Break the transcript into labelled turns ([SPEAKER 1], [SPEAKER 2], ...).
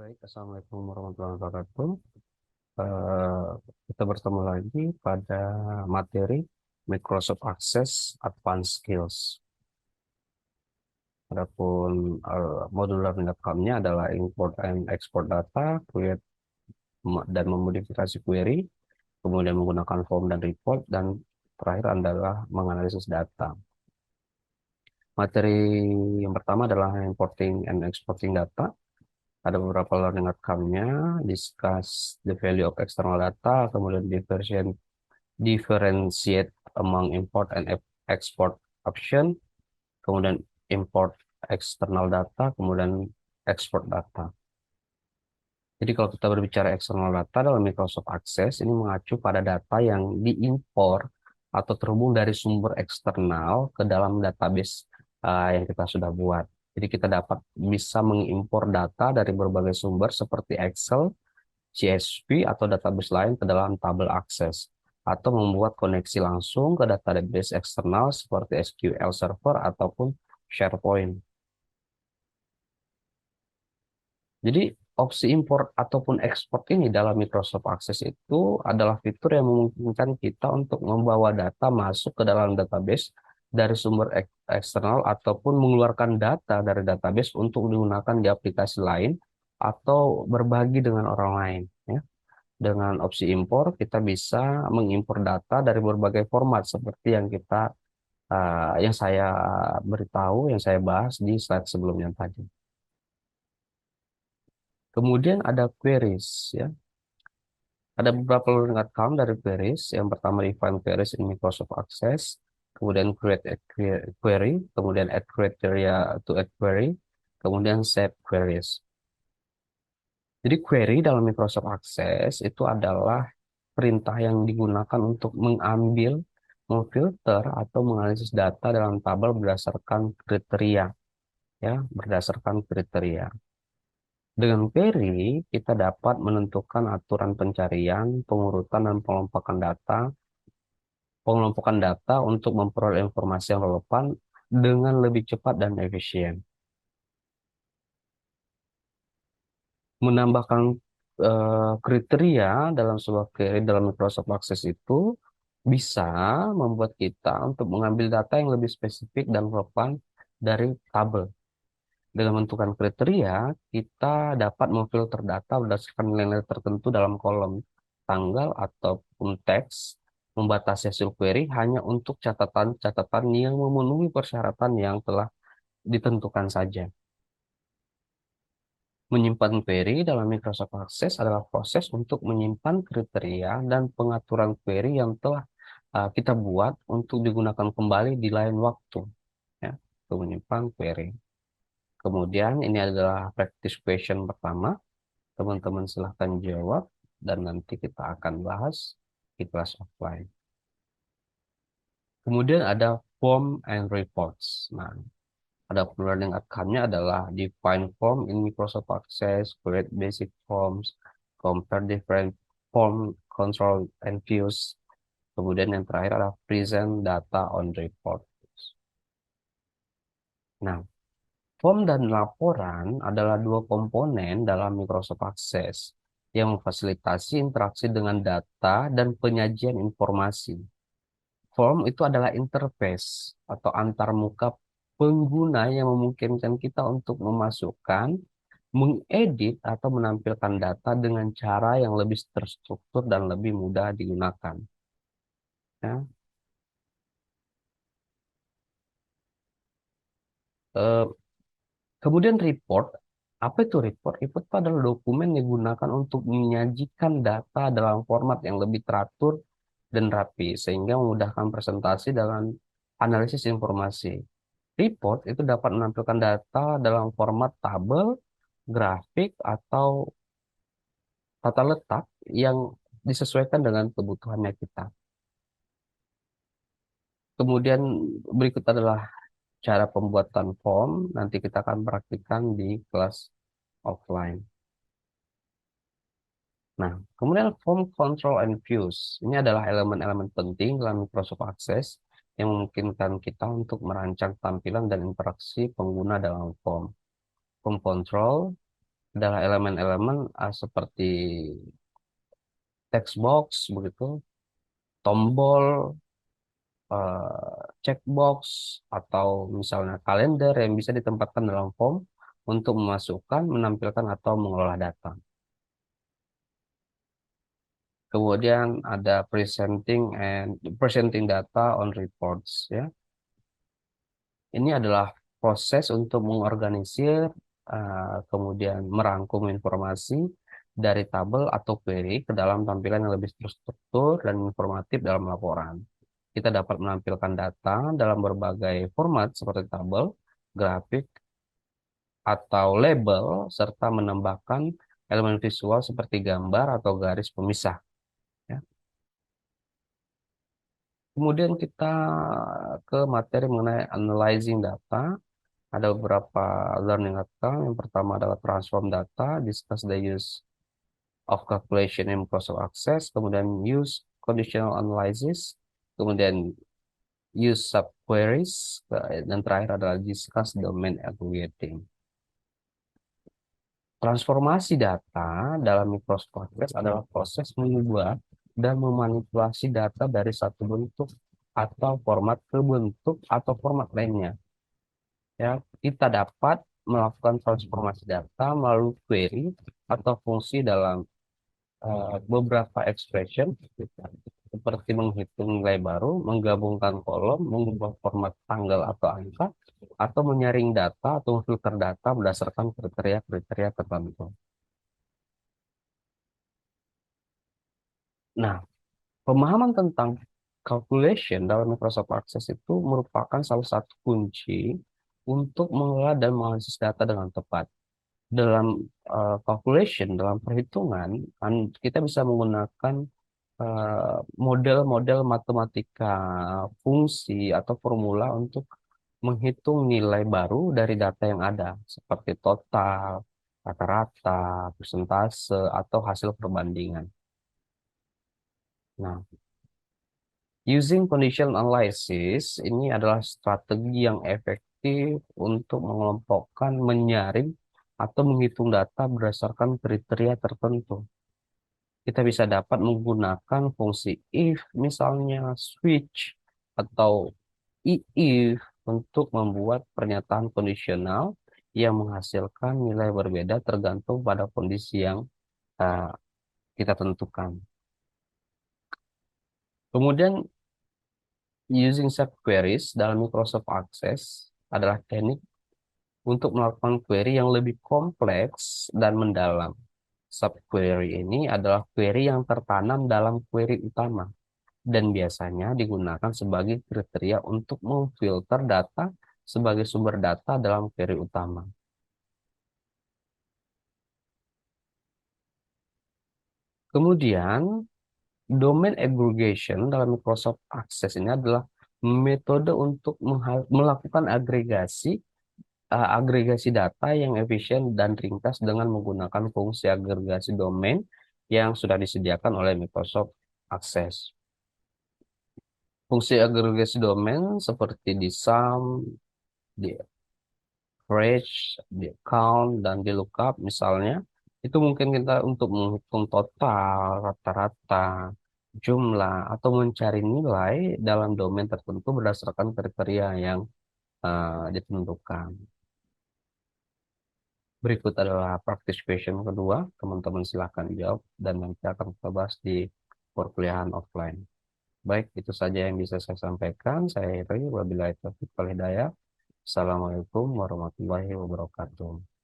[SPEAKER 1] Baik, Assalamualaikum warahmatullahi wabarakatuh. Eh, kita bertemu lagi pada materi Microsoft Access Advanced Skills. Adapun modul learning.com-nya adalah import and export data, create dan memodifikasi query, kemudian menggunakan form dan report, dan terakhir adalah menganalisis data. Materi yang pertama adalah importing and exporting data. Ada beberapa learning outcome-nya, discuss the value of external data, kemudian differentiate among import and export option, kemudian import external data, kemudian export data. Jadi kalau kita berbicara external data dalam Microsoft Access, ini mengacu pada data yang diimpor atau terhubung dari sumber eksternal ke dalam database yang kita sudah buat. Jadi kita dapat bisa mengimpor data dari berbagai sumber seperti Excel, CSV, atau database lain ke dalam tabel akses, atau membuat koneksi langsung ke database eksternal seperti SQL Server ataupun SharePoint. Jadi opsi import ataupun ekspor ini dalam Microsoft Access itu adalah fitur yang memungkinkan kita untuk membawa data masuk ke dalam database dari sumber eksternal ataupun mengeluarkan data dari database untuk digunakan di aplikasi lain atau berbagi dengan orang lain. Ya. Dengan opsi impor, kita bisa mengimpor data dari berbagai format seperti yang saya beritahu, yang saya bahas di slide sebelumnya tadi. Kemudian ada queries, ya. Ada beberapa learning outcome dari queries. Yang pertama, define queries in Microsoft Access, kemudian create a query, kemudian add criteria to add query, kemudian save queries. Jadi query dalam Microsoft Access itu adalah perintah yang digunakan untuk mengambil, memfilter, atau menganalisis data dalam tabel berdasarkan kriteria, ya, berdasarkan kriteria. Dengan query, kita dapat menentukan aturan pencarian, pengurutan, dan pengelompokan data untuk memperoleh informasi yang relevan dengan lebih cepat dan efisien. Menambahkan kriteria dalam sebuah query dalam Microsoft Access itu bisa membuat kita untuk mengambil data yang lebih spesifik dan relevan dari tabel. Dengan menentukan kriteria, kita dapat memfilter data berdasarkan nilai tertentu dalam kolom tanggal ataupun teks, membatasi hasil query hanya untuk catatan-catatan yang memenuhi persyaratan yang telah ditentukan saja. Menyimpan query dalam Microsoft Access adalah proses untuk menyimpan kriteria dan pengaturan query yang telah kita buat untuk digunakan kembali di lain waktu. Ya, untuk menyimpan query. Kemudian ini adalah practice question pertama. Teman-teman silahkan jawab dan nanti kita akan bahas di kelas offline. Kemudian ada form and reports. Nah, ada learning outcome-nya adalah define form in Microsoft Access, create basic forms, compare different form control and views. Kemudian yang terakhir adalah present data on report. Nah, form dan laporan adalah dua komponen dalam Microsoft Access yang memfasilitasi interaksi dengan data dan penyajian informasi. Form itu adalah interface atau antarmuka pengguna yang memungkinkan kita untuk memasukkan, mengedit, atau menampilkan data dengan cara yang lebih terstruktur dan lebih mudah digunakan. Ya. Eh, Kemudian report, apa itu report? Report itu adalah dokumen yang digunakan untuk menyajikan data dalam format yang lebih teratur dan rapi, sehingga memudahkan presentasi dalam analisis informasi. Report itu dapat menampilkan data dalam format tabel, grafik, atau tata letak yang disesuaikan dengan kebutuhannya kita. Kemudian berikut adalah cara pembuatan form, nanti kita akan praktikkan di kelas offline. Nah, kemudian form control and views. Ini adalah elemen-elemen penting dalam Microsoft Access yang memungkinkan kita untuk merancang tampilan dan interaksi pengguna dalam form. Form control adalah elemen-elemen seperti text box begitu, tombol, checkbox, atau misalnya kalender yang bisa ditempatkan dalam form untuk memasukkan, menampilkan, atau mengolah data. Kemudian ada presenting data on reports ya. Ini adalah proses untuk mengorganisir kemudian merangkum informasi dari tabel atau query ke dalam tampilan yang lebih terstruktur dan informatif dalam laporan. Kita dapat menampilkan data dalam berbagai format seperti tabel, grafik, atau label, serta menambahkan elemen visual seperti gambar atau garis pemisah. Ya. Kemudian kita ke materi mengenai analyzing data. Ada beberapa learning outcome. Yang pertama adalah transform data, discuss the use of calculation in Microsoft Access, kemudian use conditional analysis, kemudian use subqueries, dan terakhir adalah discuss domain aggregating. Transformasi data dalam Microsoft Access adalah proses mengubah dan memanipulasi data dari satu bentuk atau format ke bentuk atau format lainnya. Ya, kita dapat melakukan transformasi data melalui query atau fungsi dalam beberapa expression seperti menghitung nilai baru, menggabungkan kolom, mengubah format tanggal atau angka, atau menyaring data atau filter data berdasarkan kriteria-kriteria tertentu. Nah, pemahaman tentang calculation dalam Microsoft Access itu merupakan salah satu kunci untuk mengelola dan menganalisis data dengan tepat. Dalam calculation, dalam perhitungan, kita bisa menggunakan model-model matematika, fungsi, atau formula untuk menghitung nilai baru dari data yang ada, seperti total, rata-rata, persentase, atau hasil perbandingan. Nah, using condition analysis ini adalah strategi yang efektif untuk mengelompokkan, menyaring, atau menghitung data berdasarkan kriteria tertentu. Kita bisa dapat menggunakan fungsi if, misalnya switch, atau if untuk membuat pernyataan kondisional yang menghasilkan nilai berbeda tergantung pada kondisi yang uh, kita tentukan. Kemudian using subqueries dalam Microsoft Access adalah teknik untuk melakukan query yang lebih kompleks dan mendalam. Subquery ini adalah query yang tertanam dalam query utama dan biasanya digunakan sebagai kriteria untuk memfilter data sebagai sumber data dalam query utama. Kemudian, domain aggregation dalam Microsoft Access ini adalah metode untuk melakukan agregasi data yang efisien dan ringkas dengan menggunakan fungsi agregasi domain yang sudah disediakan oleh Microsoft Access. Fungsi agregasi domain seperti di sum, di average, di count, dan di lookup misalnya, itu mungkin kita untuk menghitung total, rata-rata, jumlah, atau mencari nilai dalam domain tertentu berdasarkan kriteria yang ditentukan. Berikut adalah practice question kedua. Teman-teman silahkan jawab dan nanti akan kita bahas di perkuliahan offline. Baik, itu saja yang bisa saya sampaikan. Saya akhiri. Wabillahi taufiq wal hidayah. Assalamualaikum warahmatullahi wabarakatuh.